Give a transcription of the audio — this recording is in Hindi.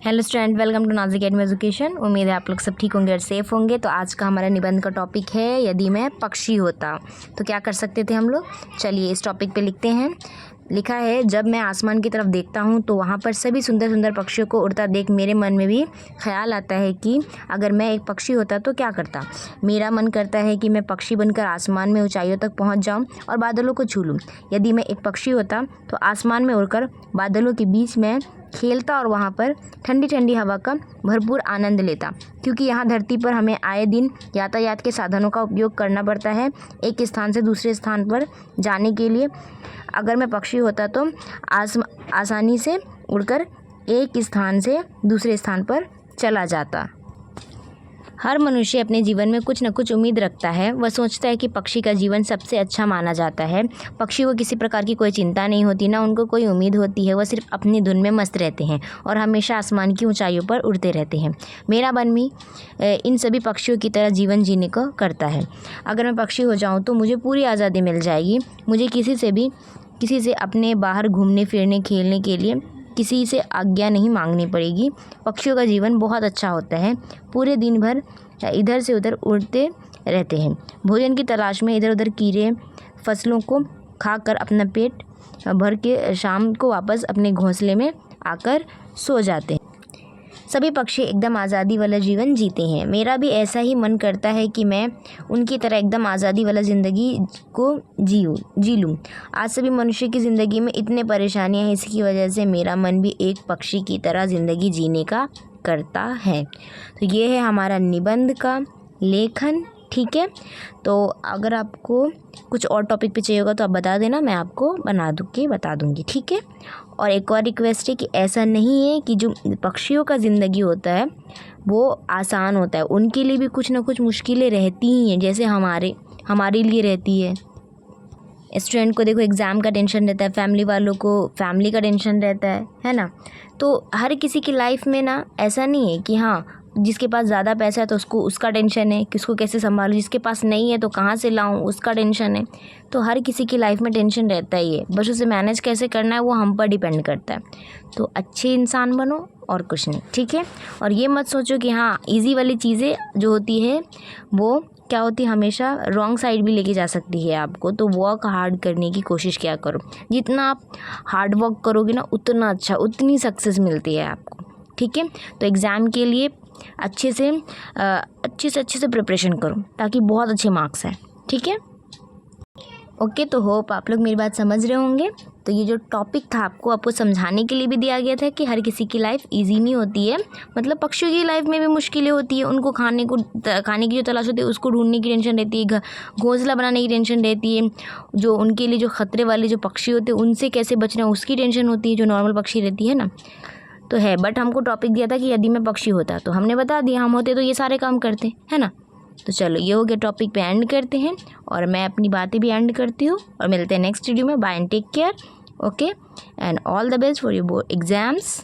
Hello student, welcome to Naaz academy education. उम्मीद है आप लोग सब ठीक होंगे और सेफ़ होंगे। तो आज का हमारा निबंध का टॉपिक है, यदि मैं पक्षी होता तो क्या कर सकते थे हम लोग। चलिए इस टॉपिक पे लिखते हैं। लिखा है, जब मैं आसमान की तरफ देखता हूँ तो वहाँ पर सभी सुंदर सुंदर पक्षियों को उड़ता देख मेरे मन में भी ख्याल आता है कि अगर मैं एक पक्षी होता तो क्या करता। मेरा मन करता है कि मैं पक्षी बनकर आसमान में ऊंचाइयों तक पहुँच जाऊँ और बादलों को छू लूँ। यदि मैं एक पक्षी होता तो आसमान में उड़कर बादलों के बीच में खेलता और वहाँ पर ठंडी ठंडी हवा का भरपूर आनंद लेता, क्योंकि यहाँ धरती पर हमें आए दिन यातायात के साधनों का उपयोग करना पड़ता है एक स्थान से दूसरे स्थान पर जाने के लिए। अगर मैं पक्षी होता तो आसानी से उड़कर एक स्थान से दूसरे स्थान पर चला जाता। हर मनुष्य अपने जीवन में कुछ न कुछ उम्मीद रखता है। वह सोचता है कि पक्षी का जीवन सबसे अच्छा माना जाता है। पक्षी को किसी प्रकार की कोई चिंता नहीं होती, ना उनको कोई उम्मीद होती है। वह सिर्फ अपनी धुन में मस्त रहते हैं और हमेशा आसमान की ऊंचाइयों पर उड़ते रहते हैं। मेरा मन भी इन सभी पक्षियों की तरह जीवन जीने को करता है। अगर मैं पक्षी हो जाऊँ तो मुझे पूरी आज़ादी मिल जाएगी। मुझे किसी से अपने बाहर घूमने फिरने खेलने के लिए किसी से आज्ञा नहीं मांगनी पड़ेगी। पक्षियों का जीवन बहुत अच्छा होता है। पूरे दिन भर इधर से उधर उड़ते रहते हैं। भोजन की तलाश में इधर उधर कीड़े फसलों को खाकर अपना पेट भर के शाम को वापस अपने घोंसले में आकर सो जाते हैं। सभी पक्षी एकदम आज़ादी वाला जीवन जीते हैं। मेरा भी ऐसा ही मन करता है कि मैं उनकी तरह एकदम आज़ादी वाला ज़िंदगी को जी लूँ। आज सभी मनुष्य की ज़िंदगी में इतने परेशानियाँ हैं, इसकी वजह से मेरा मन भी एक पक्षी की तरह ज़िंदगी जीने का करता है। तो ये है हमारा निबंध का लेखन, ठीक है। तो अगर आपको कुछ और टॉपिक पे चाहिए होगा तो आप बता देना, मैं आपको बता दूँगी, ठीक है। और एक और रिक्वेस्ट है कि ऐसा नहीं है कि जो पक्षियों का ज़िंदगी होता है वो आसान होता है। उनके लिए भी कुछ ना कुछ मुश्किलें रहती ही हैं, जैसे हमारे लिए रहती है। स्टूडेंट को देखो एग्ज़ाम का टेंशन रहता है, फैमिली वालों को फैमिली का टेंशन रहता है ना। तो हर किसी की लाइफ में ना ऐसा नहीं है कि हाँ जिसके पास ज़्यादा पैसा है तो उसका टेंशन है कि उसको कैसे संभालूं, जिसके पास नहीं है तो कहाँ से लाऊं, उसका टेंशन है। तो हर किसी की लाइफ में टेंशन रहता ही है, बस उसे मैनेज कैसे करना है वो हम पर डिपेंड करता है। तो अच्छे इंसान बनो और कुछ नहीं, ठीक है। और ये मत सोचो कि हाँ ईजी वाली चीज़ें जो होती है वो क्या होती है, हमेशा रॉन्ग साइड भी लेके जा सकती है आपको। तो वर्क हार्ड करने की कोशिश क्या करो। जितना आप हार्ड वर्क करोगे ना उतनी सक्सेस मिलती है आपको, ठीक है। तो एग्ज़ाम के लिए अच्छे से प्रिपरेशन करो ताकि बहुत अच्छे मार्क्स आए, ठीक है। ओके, तो होप आप लोग मेरी बात समझ रहे होंगे। तो ये जो टॉपिक था आपको समझाने के लिए भी दिया गया था कि हर किसी की लाइफ इजी नहीं होती है। मतलब पक्षियों की लाइफ में भी मुश्किलें होती है। उनको खाने की जो तलाश होती है उसको ढूंढने की टेंशन रहती है, घोंसला बनाने की टेंशन रहती है। जो उनके लिए जो खतरे वाले जो पक्षी होते हैं उनसे कैसे बचना उसकी टेंशन होती है, जो नॉर्मल पक्षी रहती है ना। तो है, बट हमको टॉपिक दिया था कि यदि मैं पक्षी होता तो हमने बता दिया, हम होते तो ये सारे काम करते, है ना। तो चलो ये हो गया, टॉपिक पे एंड करते हैं और मैं अपनी बातें भी एंड करती हूँ और मिलते हैं नेक्स्ट वीडियो में। Bye and take care, okay, and all the best for your exams.